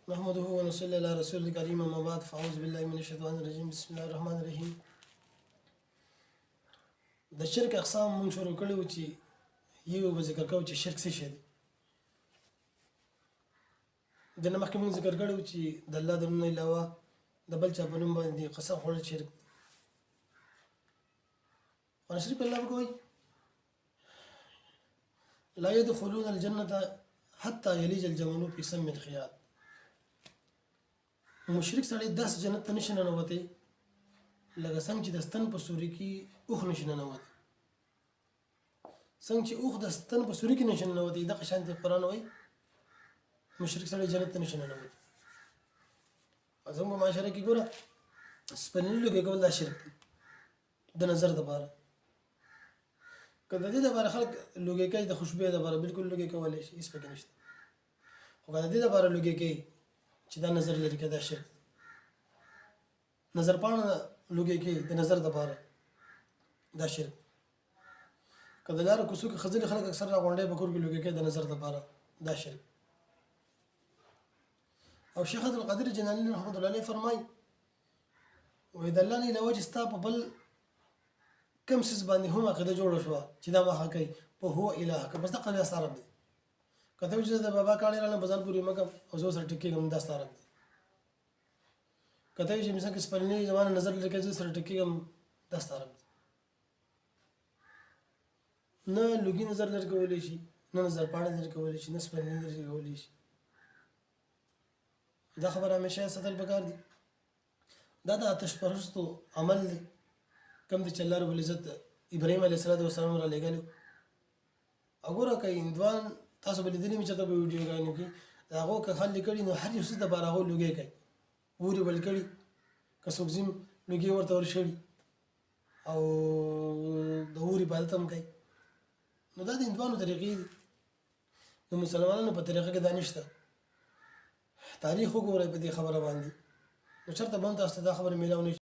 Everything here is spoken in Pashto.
نحمده ونصلي على رسول الكريم أما بعد فأعوذ بالله من الشيطان الرجيم بسم الله الرحمن الرحیم. د شرک اقسام مونږ شروع کړي وو چې یو به ذکر کوو چې شرک څه شی دی. د نه مخکې مونږ ذکر کړي وو چې د الله د نوم نه علاوه د بل چا په نوم باندې قسم خوړل شرک دی. قرآن شریف الله وایي لا يدخلون الجنة حتى يلج الجمل في سم الخياط. مشرک سړی داس جنت ته نشي ننوتی لکه څنګه چې د ستن په سوري کې اوښ نشي ننوتی. څنګه چې اوښ د ستن په سوري کې نشي ننوتی دغه شانتې قرآن وایي مشرک سړی جنت ته نشي ننوتی. زموږ په معاشره کې ګوره سپینې لوګي کول دا شرک دی د نظر دپاره. که د دې دپاره خلک لوګي کوي د خوشبویۍ دپاره بلکل لوګي کولی شي هېڅ پکې نشته. خو که د دې دپاره لوګي کوي چې دا نظر لري که دا شرک نظر پاڼه لوګي کوي د نظر دپاره دا شرک. که د لارو کوڅو کې ښځلې خلک اکثر راغونډۍ په کور کې لوګي کوي د نظر دپاره دا شرک. او شیخ عبدالقادر جیلاني رحمت الله علیه فرمایي وایي د الله نه علاوه چې ستا په بل کم څیز باندې هم عقیده جوړه شوه چې دا ما حق کوي په هو اله که بس دغه بیا ستا رب دی. که ته وایي چې د بابا کاڼي رالم په ځان پورې مه کوم او زه ورسره ټیک کېږم دا ستا رب دی. که ته وایي چې مثلا که سپرلي زما نه نظر لري کوي زه سره ټیک کېږم دا ستا رب دی. نه لوګي نظر لري کولی شي نه نظر پاڼه لري کولی شي نه سپرلي لري کولی شي. دا خبره همیشه ساتل پکار دي. دا د آتش پرستو عمل دی کوم دی چې الله رب العزت ابراهیم علیه السلام را لېږلی. وګوره که هندوان تاسو به لیدلي مې چېرته په ویډیوګانو کې د هغو که خل لیکلي نو هر یو څیز دپاره هغو لوګی کوي ورې بل کړي که څوک ځي لوګي ورته ورشړي او د اور عبادت هم کوي. نو دا د هندوانو طریقې دي د مسلمانانو په طریقه کې دا نشته. تاریخ وګورئ په دې خبره باندې نو چېرته به هم تاسو ته دا خبره میلاو نه